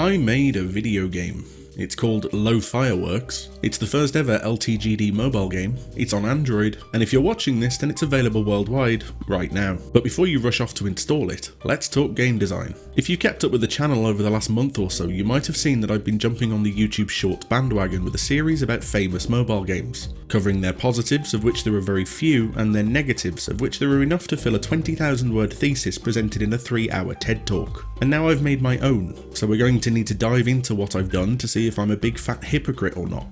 I made a video game. It's called Low Fireworks. It's the first ever LTGD mobile game. It's on Android, and if you're watching this, then it's available worldwide right now. But before you rush off to install it, let's talk game design. If you kept up with the channel over the last month or so, you might have seen that I've been jumping on the YouTube Shorts bandwagon with a series about famous mobile games, covering their positives, of which there are very few, and their negatives, of which there are enough to fill a 20,000 word thesis presented in a 3-hour TED Talk. And now I've made my own, so we're going to need to dive into what I've done to see if I'm a big fat hypocrite or not.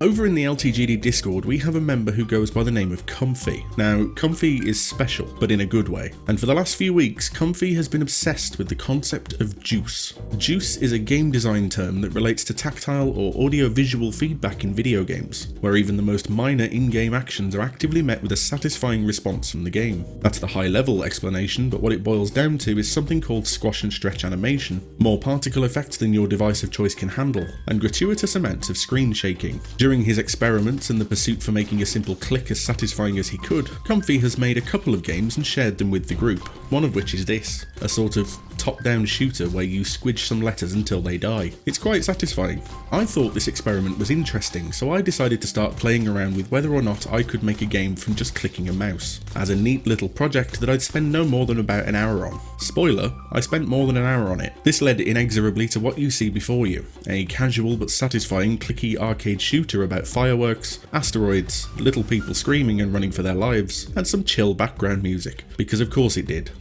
Over in the LTGD Discord, we have a member who goes by the name of Comfy. Now, Comfy is special, but in a good way. And for the last few weeks, Comfy has been obsessed with the concept of juice. Juice is a game design term that relates to tactile or audio-visual feedback in video games, where even the most minor in-game actions are actively met with a satisfying response from the game. That's the high-level explanation, but what it boils down to is something called squash and stretch animation, more particle effects than your device of choice can handle, and gratuitous amounts of screen shaking. During his experiments and the pursuit for making a simple click as satisfying as he could, Comfy has made a couple of games and shared them with the group, one of which is this, a sort of top-down shooter where you squidge some letters until they die. It's quite satisfying. I thought this experiment was interesting, so I decided to start playing around with whether or not I could make a game from just clicking a mouse, as a neat little project that I'd spend no more than about an hour on. Spoiler, I spent more than an hour on it. This led inexorably to what you see before you, a casual but satisfying clicky arcade shooter about fireworks, asteroids, little people screaming and running for their lives, and some chill background music, because of course it did.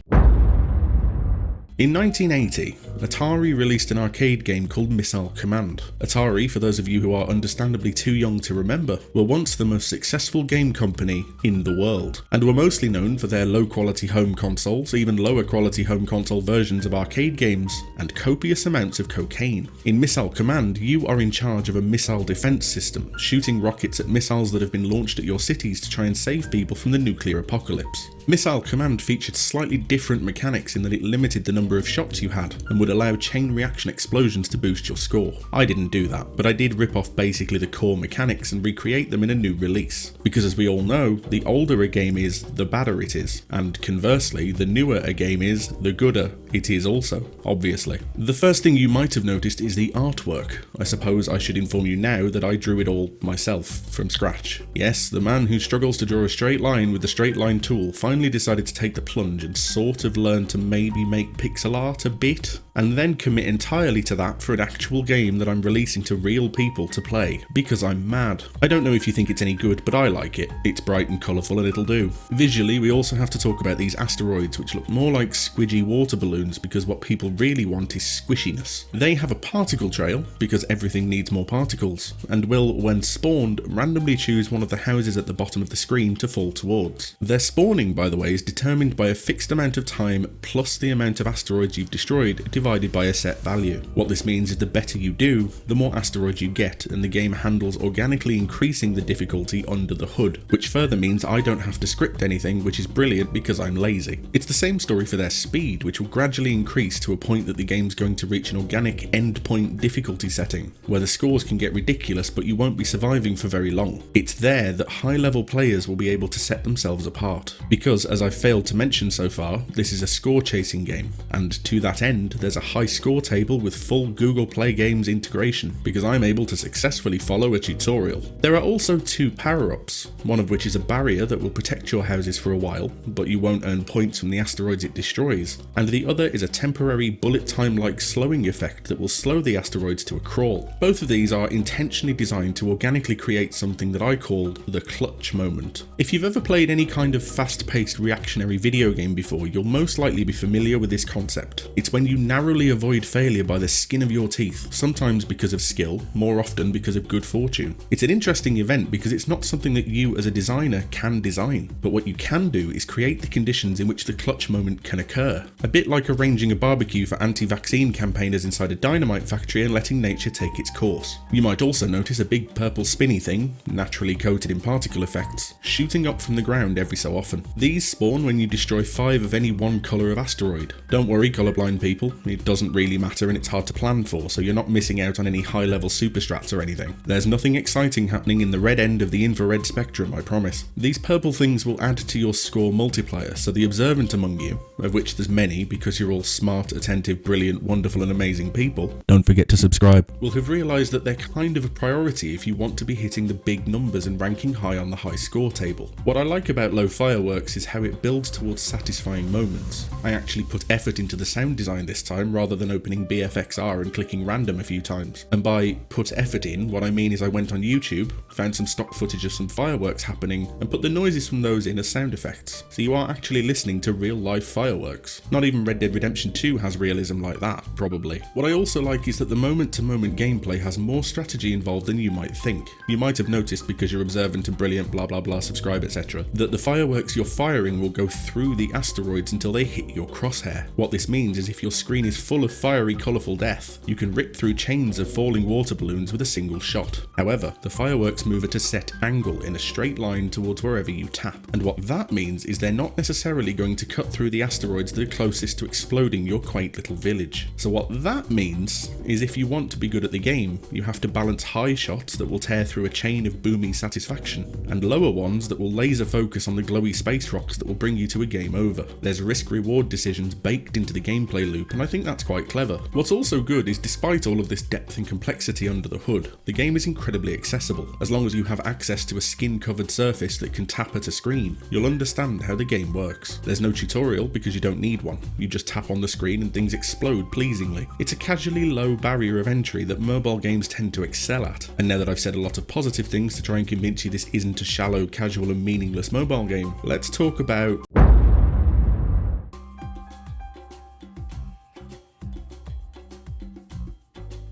In 1980, Atari released an arcade game called Missile Command. Atari, for those of you who are understandably too young to remember, were once the most successful game company in the world, and were mostly known for their low-quality home consoles, even lower-quality home console versions of arcade games, and copious amounts of cocaine. In Missile Command, you are in charge of a missile defense system, shooting rockets at missiles that have been launched at your cities to try and save people from the nuclear apocalypse. Missile Command featured slightly different mechanics in that it limited the number of shots you had, and would allow chain reaction explosions to boost your score. I didn't do that, but I did rip off basically the core mechanics and recreate them in a new release. Because as we all know, the older a game is, the badder it is, and conversely, the newer a game is, the gooder it is also, obviously. The first thing you might have noticed is the artwork. I suppose I should inform you now that I drew it all myself, from scratch. Yes, the man who struggles to draw a straight line with the straight line tool finally decided to take the plunge and sort of learn to maybe make pixel art a bit, and then commit entirely to that for an actual game that I'm releasing to real people to play, because I'm mad. I don't know if you think it's any good, but I like it. It's bright and colourful and it'll do. Visually, we also have to talk about these asteroids, which look more like squidgy water balloons because what people really want is squishiness. They have a particle trail, because everything needs more particles, and will, when spawned, randomly choose one of the houses at the bottom of the screen to fall towards. Their spawning, by the way, is determined by a fixed amount of time plus the amount of asteroids you've destroyed divided by a set value. What this means is the better you do, the more asteroids you get, and the game handles organically increasing the difficulty under the hood, which further means I don't have to script anything, which is brilliant because I'm lazy. It's the same story for their speed, which will gradually increase to a point that the game's going to reach an organic endpoint difficulty setting, where the scores can get ridiculous but you won't be surviving for very long. It's there that high-level players will be able to set themselves apart, because as I've failed to mention so far, this is a score-chasing game, and to that end, there's a high score table with full Google Play Games integration, because I'm able to successfully follow a tutorial. There are also 2 power-ups, one of which is a barrier that will protect your houses for a while, but you won't earn points from the asteroids it destroys, and the other is a temporary bullet time-like slowing effect that will slow the asteroids to a crawl. Both of these are intentionally designed to organically create something that I called the clutch moment. If you've ever played any kind of fast-paced reactionary video game before, you'll most likely be familiar with this concept. It's when you narrowly avoid failure by the skin of your teeth, sometimes because of skill, more often because of good fortune. It's an interesting event because it's not something that you as a designer can design, but what you can do is create the conditions in which the clutch moment can occur. A bit like arranging a barbecue for anti-vaccine campaigners inside a dynamite factory and letting nature take its course. You might also notice a big purple spinny thing, naturally coated in particle effects, shooting up from the ground every so often. These spawn when you destroy 5 of any one colour of asteroid. Don't worry, colourblind people, it doesn't really matter and it's hard to plan for, so you're not missing out on any high-level superstrats or anything. There's nothing exciting happening in the red end of the infrared spectrum, I promise. These purple things will add to your score multiplier, so the observant among you, of which there's many because because you're all smart, attentive, brilliant, wonderful and amazing people, don't forget to subscribe, will have realised that they're kind of a priority if you want to be hitting the big numbers and ranking high on the high score table. What I like about Low Fireworks is how it builds towards satisfying moments. I actually put effort into the sound design this time rather than opening BFXR and clicking random a few times. And by put effort in, what I mean is I went on YouTube, found some stock footage of some fireworks happening, and put the noises from those in as sound effects. So you are actually listening to real life fireworks. Not even Red Dead Redemption 2 has realism like that, probably. What I also like is that the moment-to-moment gameplay has more strategy involved than you might think. You might have noticed, because you're observant and brilliant, blah blah blah, subscribe, etc., that the fireworks you're firing will go through the asteroids until they hit your crosshair. What this means is if your screen is full of fiery, colourful death, you can rip through chains of falling water balloons with a single shot. However, the fireworks move at a set angle in a straight line towards wherever you tap, and what that means is they're not necessarily going to cut through the asteroids that are closest to exploding your quaint little village. So what that means is if you want to be good at the game, you have to balance high shots that will tear through a chain of boomy satisfaction, and lower ones that will laser focus on the glowy space rocks that will bring you to a game over. There's risk-reward decisions baked into the gameplay loop, and I think that's quite clever. What's also good is despite all of this depth and complexity under the hood, the game is incredibly accessible. As long as you have access to a skin-covered surface that can tap at a screen, you'll understand how the game works. There's no tutorial because you don't need one. You just tap on the screen and things explode pleasingly. It's a casually low barrier of entry that mobile games tend to excel at. And now that I've said a lot of positive things to try and convince you this isn't a shallow, casual and meaningless mobile game, let's talk about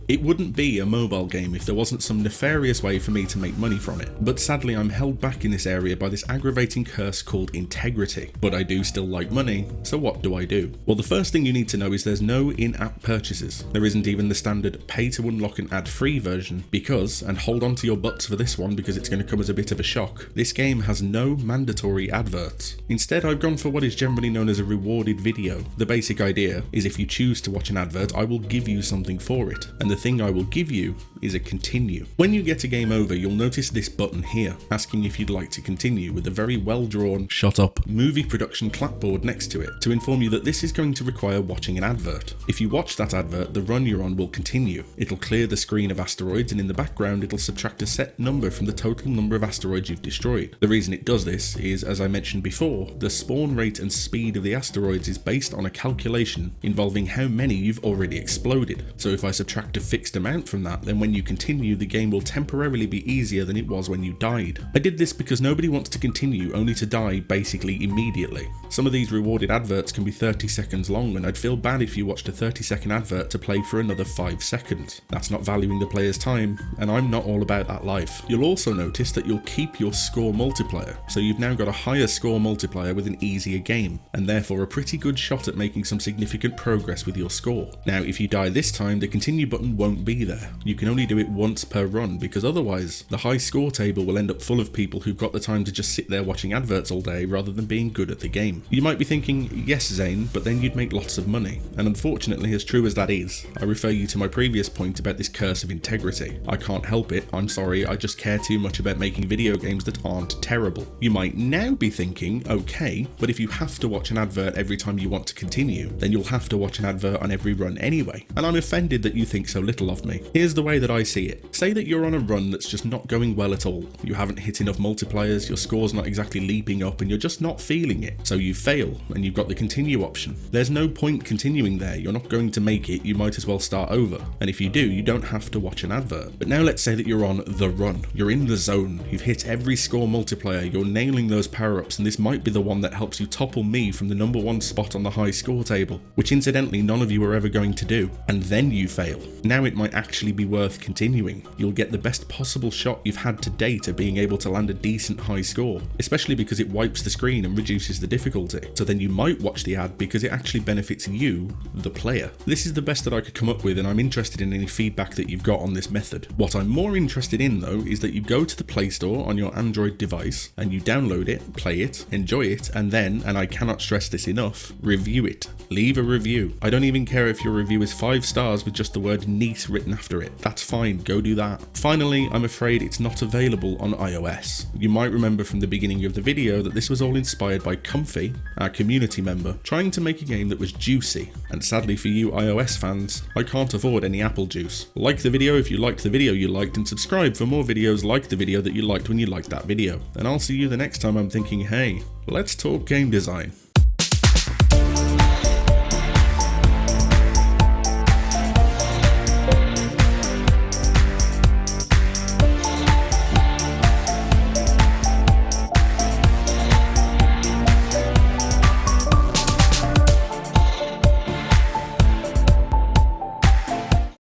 it wouldn't be a mobile game if there wasn't some nefarious way for me to make money from it. But sadly I'm held back in this area by this aggravating curse called integrity. But I do still like money, so what do I do? Well, the first thing you need to know is there's no in-app purchases. There isn't even the standard pay to unlock an ad-free version because, and hold on to your butts for this one because it's going to come as a bit of a shock, this game has no mandatory adverts. Instead I've gone for what is generally known as a rewarded video. The basic idea is if you choose to watch an advert, I will give you something for it. And the thing I will give you is a continue. When you get a game over, you'll notice this button here, asking if you'd like to continue, with a very well-drawn, shut up, movie production clapboard next to it, to inform you that this is going to require watching an advert. If you watch that advert, the run you're on will continue. It'll clear the screen of asteroids, and in the background it'll subtract a set number from the total number of asteroids you've destroyed. The reason it does this is, as I mentioned before, the spawn rate and speed of the asteroids is based on a calculation involving how many you've already exploded. So if I subtract a fixed amount from that, then when you continue, the game will temporarily be easier than it was when you died. I did this because nobody wants to continue only to die basically immediately. Some of these rewarded adverts can be 30 seconds long, and I'd feel bad if you watched a 30-second advert to play for another 5 seconds. That's not valuing the player's time, and I'm not all about that life. You'll also notice that you'll keep your score multiplier, so you've now got a higher score multiplier with an easier game, and therefore a pretty good shot at making some significant progress with your score. Now, if you die this time, the continue button won't be there. You can only do it once per run, because otherwise the high score table will end up full of people who've got the time to just sit there watching adverts all day rather than being good at the game. You might be thinking, yes Zane, but then you'd make lots of money. And unfortunately, as true as that is, I refer you to my previous point about this curse of integrity. I can't help it, I'm sorry, I just care too much about making video games that aren't terrible. You might now be thinking, okay, but if you have to watch an advert every time you want to continue, then you'll have to watch an advert on every run anyway. And I'm offended that you think so little of me. Here's the way that I see it. Say that you're on a run that's just not going well at all. You haven't hit enough multipliers, your score's not exactly leaping up, and you're just not feeling it. So you fail, and you've got the continue option. There's no point continuing there, you're not going to make it, you might as well start over. And if you do, you don't have to watch an advert. But now let's say that you're on the run. You're in the zone, you've hit every score multiplier, you're nailing those power-ups, and this might be the one that helps you topple me from the #1 spot on the high score table, which incidentally none of you are ever going to do. And then you fail. Now it might actually be worth continuing. You'll get the best possible shot you've had to date at being able to land a decent high score, especially because it wipes the screen and reduces the difficulty. So then you might watch the ad because it actually benefits you, the player. This is the best that I could come up with, and I'm interested in any feedback that you've got on this method. What I'm more interested in though is that you go to the Play Store on your Android device and you download it, play it, enjoy it, and then, and I cannot stress this enough, review it. Leave a review. I don't even care if your review is 5 stars with just the word neat written after it. That's fine, go do that. Finally, I'm afraid it's not available on iOS. You might remember from the beginning of the video that this was all inspired by Comfy, our community member, trying to make a game that was juicy. And sadly for you iOS fans, I can't afford any apple juice. Like the video if you liked the video you liked, and subscribe for more videos like the video that you liked when you liked that video. And I'll see you the next time I'm thinking, hey, let's talk game design.